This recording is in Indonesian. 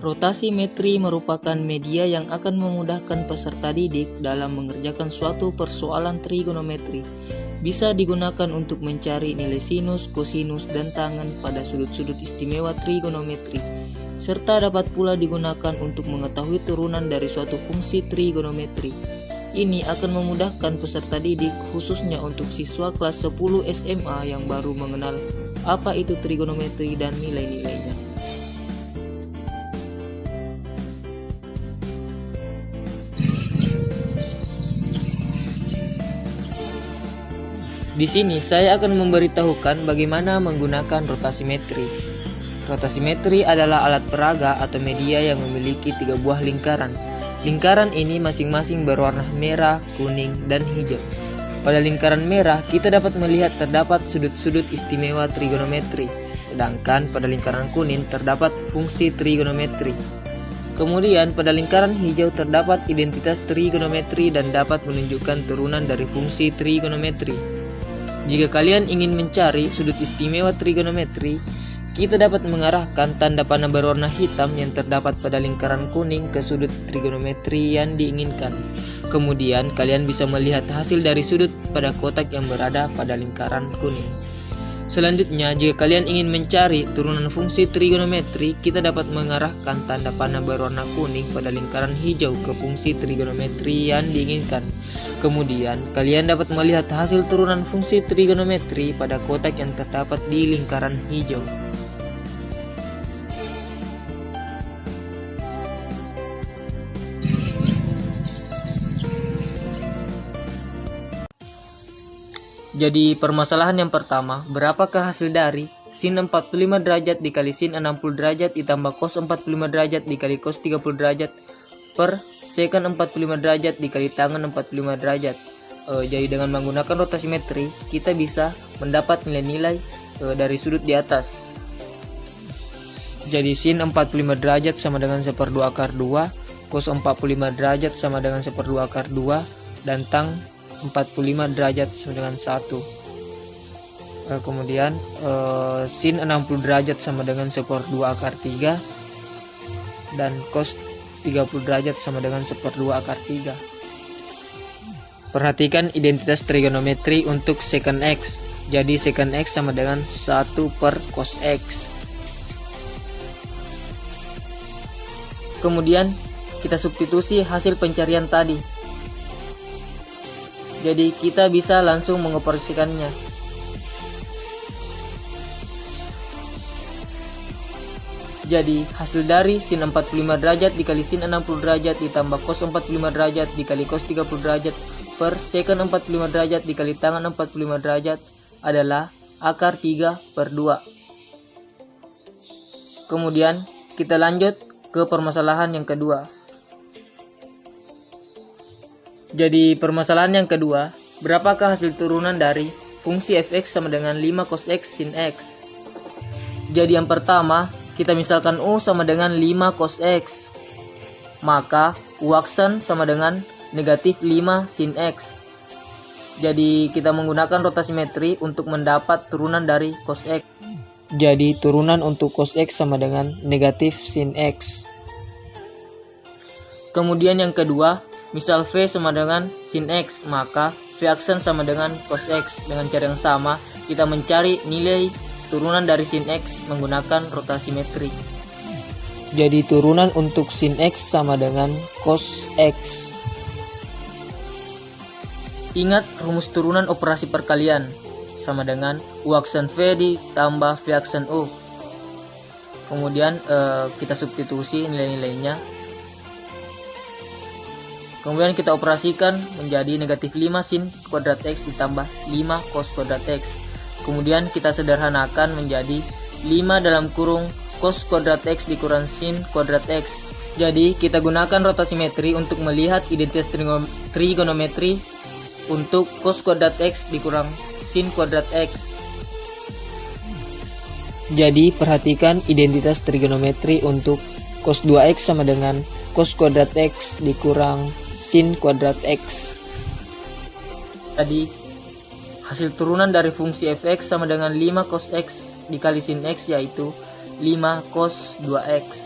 Rotasimetri merupakan media yang akan memudahkan peserta didik dalam mengerjakan suatu persoalan trigonometri. Bisa digunakan untuk mencari nilai sinus, kosinus, dan tangen pada sudut-sudut istimewa trigonometri, serta dapat pula digunakan untuk mengetahui turunan dari suatu fungsi trigonometri. Ini akan memudahkan peserta didik, khususnya untuk siswa kelas 10 SMA yang baru mengenal apa itu trigonometri dan nilai-nilainya. Di sini saya akan memberitahukan bagaimana menggunakan rotasimetri. Rotasimetri adalah alat peraga atau media yang memiliki 3 buah lingkaran. Lingkaran ini masing-masing berwarna merah, kuning, dan hijau. Pada lingkaran merah, kita dapat melihat terdapat sudut-sudut istimewa trigonometri, sedangkan pada lingkaran kuning terdapat fungsi trigonometri. Kemudian pada lingkaran hijau terdapat identitas trigonometri dan dapat menunjukkan turunan dari fungsi trigonometri. Jika kalian ingin mencari sudut istimewa trigonometri, kita dapat mengarahkan tanda panah berwarna hitam yang terdapat pada lingkaran kuning ke sudut trigonometri yang diinginkan. Kemudian kalian bisa melihat hasil dari sudut pada kotak yang berada pada lingkaran kuning. Selanjutnya, jika kalian ingin mencari turunan fungsi trigonometri, kita dapat mengarahkan tanda panah berwarna kuning pada lingkaran hijau ke fungsi trigonometri yang diinginkan. Kemudian, kalian dapat melihat hasil turunan fungsi trigonometri pada kotak yang terdapat di lingkaran hijau. Jadi permasalahan yang pertama, berapakah hasil dari sin 45 derajat dikali sin 60 derajat ditambah cos 45 derajat dikali cos 30 derajat per secant 45 derajat dikali tangen 45 derajat. Jadi dengan menggunakan rotasimetri, kita bisa mendapat nilai-nilai dari sudut di atas. Jadi sin 45 derajat sama dengan 1/2 akar 2, cos 45 derajat sama dengan 1/2 akar 2, dan tang 45 derajat sama dengan 1. Kemudian sin 60 derajat sama dengan 1/2 akar 3, dan cos 30 derajat sama dengan 1/2 akar 3. Perhatikan identitas trigonometri untuk secant x. Jadi secant x sama dengan 1 per cos x. Kemudian kita substitusi hasil pencarian tadi. Jadi kita bisa langsung mengoperasikannya. Jadi hasil dari sin 45 derajat dikali sin 60 derajat ditambah cos 45 derajat dikali cos 30 derajat per secant 45 derajat dikali tangen 45 derajat adalah akar 3/2. Kemudian kita lanjut ke permasalahan yang kedua. Jadi permasalahan yang kedua, berapakah hasil turunan dari fungsi fx sama dengan 5 cos x sin x? Jadi yang pertama, kita misalkan u sama dengan 5 cos x, maka u aksen sama dengan negatif 5 sin x. Jadi kita menggunakan rotasimetri untuk mendapat turunan dari cos x. Jadi turunan untuk cos x sama dengan negatif sin x. Kemudian yang kedua, misal V sama dengan sin X, maka V aksen sama dengan cos X. Dengan cara yang sama, kita mencari nilai turunan dari sin X menggunakan rotasimetri. Jadi turunan untuk sin X sama dengan cos X. Ingat rumus turunan operasi perkalian sama dengan U aksen V ditambah V aksen U. Kemudian kita substitusi nilai-nilainya. Kemudian kita operasikan menjadi negatif 5 sin kuadrat X ditambah 5 cos kuadrat X. Kemudian kita sederhanakan menjadi 5 dalam kurung cos kuadrat X dikurang sin kuadrat X. Jadi kita gunakan rotasimetri untuk melihat identitas trigonometri untuk cos kuadrat X dikurang sin kuadrat X. Jadi perhatikan identitas trigonometri untuk cos 2X sama dengan cos kuadrat X dikurang sin kuadrat X. Tadi hasil turunan dari fungsi fx sama dengan 5 cos X dikali sin X, yaitu 5 cos 2X.